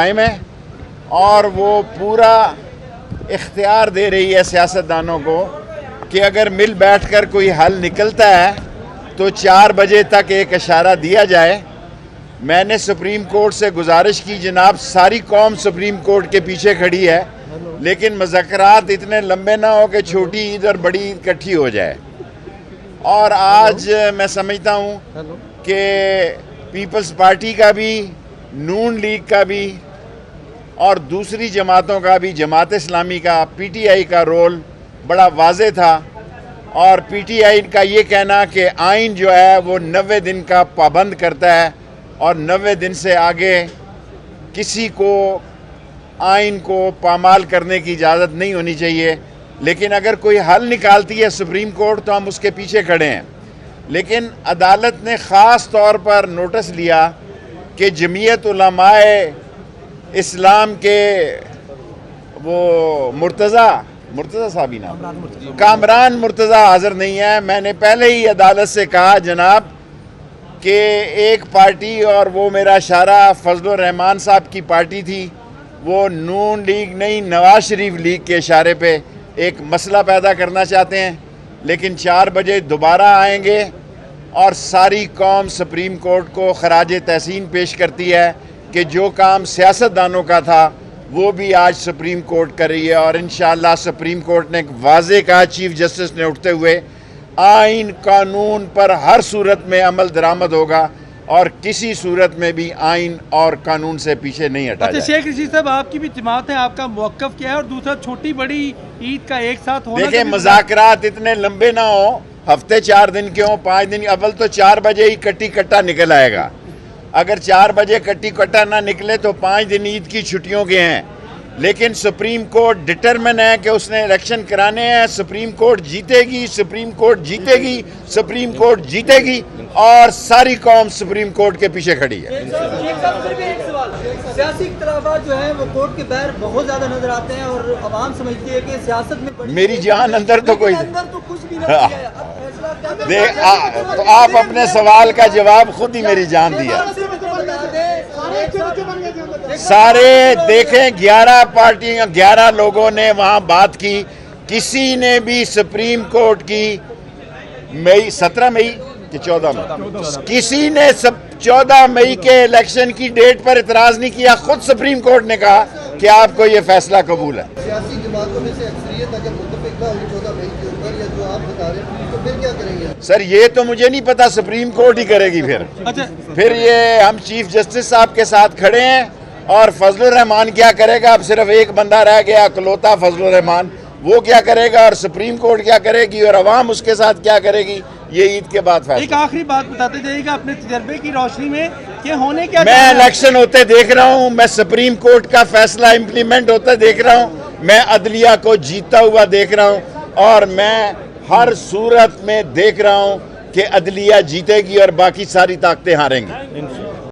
قائم ہے اور وہ پورا اختیار دے رہی ہے سیاستدانوں کو کہ اگر مل بیٹھ کر کوئی حل نکلتا ہے تو 4 بجے تک ایک اشارہ دیا جائے۔ میں نے سپریم کورٹ سے گزارش کی، جناب ساری قوم سپریم کورٹ کے پیچھے کھڑی ہے، لیکن مذاکرات اتنے لمبے نہ ہو کہ چھوٹی عید اور بڑی عید اکٹھی ہو جائے۔ اور آج میں سمجھتا ہوں کہ پیپلز پارٹی کا بھی، نون لیگ کا بھی اور دوسری جماعتوں کا بھی، جماعت اسلامی کا، پی ٹی آئی کا رول بڑا واضح تھا، اور پی ٹی آئی کا یہ کہنا کہ آئین جو ہے وہ 90 دن کا پابند کرتا ہے اور 90 دن سے آگے کسی کو آئین کو پامال کرنے کی اجازت نہیں ہونی چاہیے، لیکن اگر کوئی حل نکالتی ہے سپریم کورٹ تو ہم اس کے پیچھے کھڑے ہیں۔ لیکن عدالت نے خاص طور پر نوٹس لیا کہ جمعیت علماء اسلام کے وہ مرتضی صاحب کامران مرتضی حاضر نہیں ہے۔ میں نے پہلے ہی عدالت سے کہا جناب کہ ایک پارٹی، اور وہ میرا اشارہ فضل الرحمان صاحب کی پارٹی تھی، وہ نون لیگ نہیں نواز شریف لیگ کے اشارے پہ ایک مسئلہ پیدا کرنا چاہتے ہیں، لیکن 4 بجے دوبارہ آئیں گے اور ساری قوم سپریم کورٹ کو خراج تحسین پیش کرتی ہے کہ جو کام سیاستدانوں کا تھا وہ بھی آج سپریم کورٹ کر رہی ہے، اور انشاءاللہ سپریم کورٹ نے ایک واضح کہا چیف جسٹس نے اٹھتے ہوئے، آئین قانون پر ہر صورت میں عمل درآمد ہوگا اور کسی صورت میں بھی آئین اور قانون سے پیچھے نہیں ہٹا جائے۔ شیخ رشید صاحب، آپ کی بھی جماعت ہے، آپ کا موقف کیا ہے؟ اور دوسرا چھوٹی بڑی عید کا ایک ساتھ ہونا، دیکھیں مذاکرات اتنے لمبے نہ ہوں، ہفتے 4 دن کے ہوں، 5 دن، اول تو 4 بجے ہی کٹی کٹا نکل آئے گا۔ اگر 4 بجے کٹی کٹا نہ نکلے تو 5 دن عید کی چھٹیوں کے ہیں، لیکن سپریم کورٹ ڈٹرمن ہے کہ اس نے الیکشن کرانے ہیں۔ سپریم کورٹ جیتے گی، سپریم کورٹ جیتے گی، سپریم کورٹ جیتے گی، اور ساری قوم سپریم کورٹ کے پیچھے کھڑی ہے۔ سیاسی اختلافات جو ہیں وہ کورٹ کے باہر بہت زیادہ نظر آتے ہیں، اور عوام سمجھتی ہے کہ سیاست میں میری جان اندر تو کوئی آپ اپنے سوال کا جواب خود ہی میری جان دیا۔ سارے دیکھیں 11 پارٹیاں، 11 لوگوں نے وہاں بات کی، کسی نے بھی سپریم کورٹ کی 17 مئی کہ 14 مئی، کسی نے 14 مئی کے الیکشن کی ڈیٹ پر اعتراض نہیں کیا۔ خود سپریم کورٹ نے کہا کہ آپ کو یہ فیصلہ قبول ہے۔ سیاسی جماعتوں میں سے اکثریت اگر متفق نہ ہوئی 14 مئی کے اوپر، یا جو آپ بتا رہے ہیں، تو پھر کیا کریں گے؟ سر یہ تو مجھے نہیں پتا، سپریم کورٹ ہی کرے گی۔ پھر یہ ہم چیف جسٹس صاحب کے ساتھ کھڑے ہیں، اور فضل الرحمان کیا کرے گا؟ اب صرف ایک بندہ رہ گیا اکلوتا فضل الرحمان، وہ کیا کرے گا، اور سپریم کورٹ کیا کرے گی، اور عوام اس کے ساتھ کیا کرے گی، یہ عید کے بعد فیصلہ۔ ایک آخری بات بتاتے جائیے گا اپنے تجربے کی روشنی میں کہ ہونے کیا، میں الیکشن ہوتے دیکھ رہا ہوں، میں سپریم کورٹ کا فیصلہ امپلیمنٹ ہوتا دیکھ رہا ہوں، میں عدلیہ کو جیتتا ہوا دیکھ رہا ہوں، اور میں ہر صورت میں دیکھ رہا ہوں کہ عدلیہ جیتے گی اور باقی ساری طاقتیں ہاریں گی۔